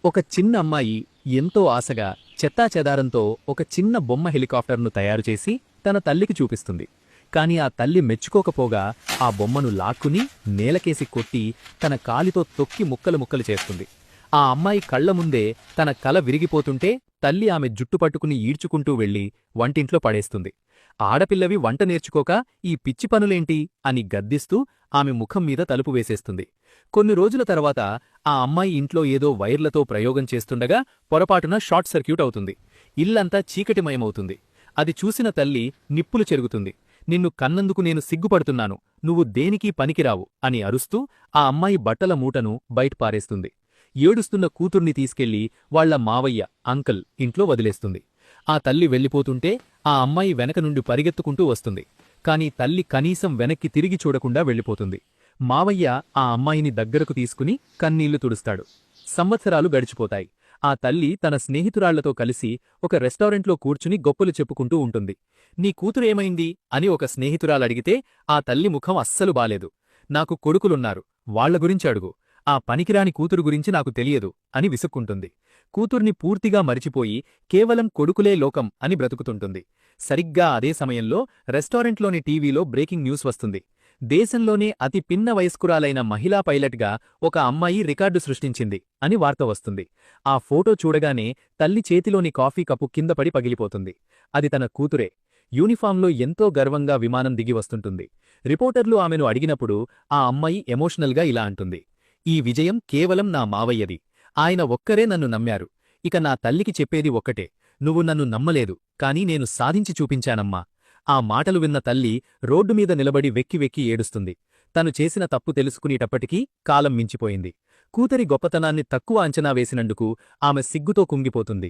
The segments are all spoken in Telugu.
ఒక చిన్న అమ్మాయి ఎంతో ఆశగా చెత్తాచెదారంతో ఒక చిన్న బొమ్మ హెలికాప్టర్ను తయారుచేసి తన తల్లికి చూపిస్తుంది. కాని ఆ తల్లి మెచ్చుకోకపోగా ఆ బొమ్మను లాక్కుని నేలకేసి కొట్టి తన కాలితో తొక్కి ముక్కలు ముక్కలు చేస్తుంది. ఆ అమ్మాయి కళ్ల ముందే తన కల విరిగిపోతుంటే తల్లి ఆమె జుట్టు పట్టుకుని ఈడ్చుకుంటూ వెళ్లి వంటింట్లో పడేస్తుంది. ఆడపిల్లవి వంట నేర్చుకోక ఈ పిచ్చి పనులేంటి అని గద్దిస్తూ ఆమె ముఖం మీద తలుపు వేసేస్తుంది. కొన్ని రోజుల తర్వాత ఆ అమ్మాయి ఇంట్లో ఏదో వైర్లతో ప్రయోగం చేస్తుండగా పొరపాటున షార్ట్ సర్క్యూట్ అవుతుంది. ఇల్లంతా చీకటిమయమవుతుంది. అది చూసిన తల్లి నిప్పులు చెరుగుతుంది. నిన్ను కన్నందుకు నేను సిగ్గుపడుతున్నాను, నువ్వు దేనికీ పనికిరావు అని అరుస్తూ ఆ అమ్మాయి బట్టల మూటను బయటపారేస్తుంది. ఏడుస్తున్న కూతుర్ని తీసుకెళ్లి వాళ్ల మావయ్య అంకల్ ఇంట్లో వదిలేస్తుంది. ఆ తల్లి వెళ్ళిపోతుంటే ఆ అమ్మాయి వెనక నుండి పరిగెత్తుకుంటూ వస్తుంది. కాని తల్లి కనీసం వెనక్కి తిరిగి చూడకుండా వెళ్ళిపోతుంది. మావయ్య ఆ అమ్మాయిని దగ్గరకు తీసుకుని కన్నీళ్లు తుడుస్తాడు. సంవత్సరాలు గడిచిపోతాయి. ఆ తల్లి తన స్నేహితురాళ్లతో కలిసి ఒక రెస్టారెంట్లో కూర్చుని గొప్పలు చెప్పుకుంటూ ఉంటుంది. నీ కూతురేమైంది అని ఒక స్నేహితురాలడిగితే ఆ తల్లి ముఖం అస్సలు బాలేదు. నాకు కొడుకులున్నారు, వాళ్ల గురించి అడుగు, ఆ పనికిరాని కూతురు గురించి నాకు తెలియదు అని విసుక్కుంటుంది. కూతుర్ని పూర్తిగా మరిచిపోయి కేవలం కొడుకులే లోకం అని బ్రతుకుతుంటుంది. సరిగ్గా అదే సమయంలో రెస్టారెంట్లోని టీవీలో బ్రేకింగ్ న్యూస్ వస్తుంది. దేశంలోనే అతి పిన్న వయస్కురాలైన మహిళా పైలట్గా ఒక అమ్మాయి రికార్డు సృష్టించింది అని వార్త వస్తుంది. ఆ ఫోటో చూడగానే తల్లి చేతిలోని కాఫీ కప్పు కిందపడి పగిలిపోతుంది. అది తన కూతురే. యూనిఫాంలో ఎంతో గర్వంగా విమానం దిగి వస్తుంటుంది. రిపోర్టర్లు ఆమెను అడిగినప్పుడు ఆ అమ్మాయి ఎమోషనల్గా ఇలా అంటుంది, ఈ విజయం కేవలం నా మావయ్యది. ఆయన ఒక్కరే నన్ను నమ్మారు. ఇక నా తల్లికి చెప్పేది ఒక్కటే, నువ్వు నన్ను నమ్మలేదు, కానీ నేను సాధించి చూపించానమ్మా. ఆ మాటలు విన్న తల్లి రోడ్డుమీద నిలబడి వెక్కి వెక్కి ఏడుస్తుంది. తను చేసిన తప్పు తెలుసుకునేటప్పటికీ కాలం మించిపోయింది. కూతురి గొప్పతనాన్ని తక్కువ అంచనా వేసినందుకు ఆమె సిగ్గుతో కుంగిపోతుంది.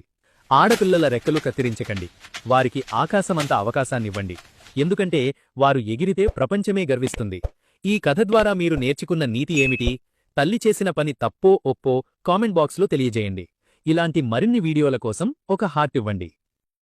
ఆడపిల్లల రెక్కలు కత్తిరించకండి, వారికి ఆకాశమంత అవకాశాన్నివ్వండి. ఎందుకంటే వారు ఎగిరితే ప్రపంచమే గర్విస్తుంది. ఈ కథ ద్వారా మీరు నేర్చుకున్న నీతి ఏమిటి? తల్లి చేసిన పని తప్పో ఒప్పో కామెంట్ బాక్స్లో తెలియజేయండి. ఇలాంటి మరిన్ని వీడియోల కోసం ఒక హార్ట్ ఇవ్వండి.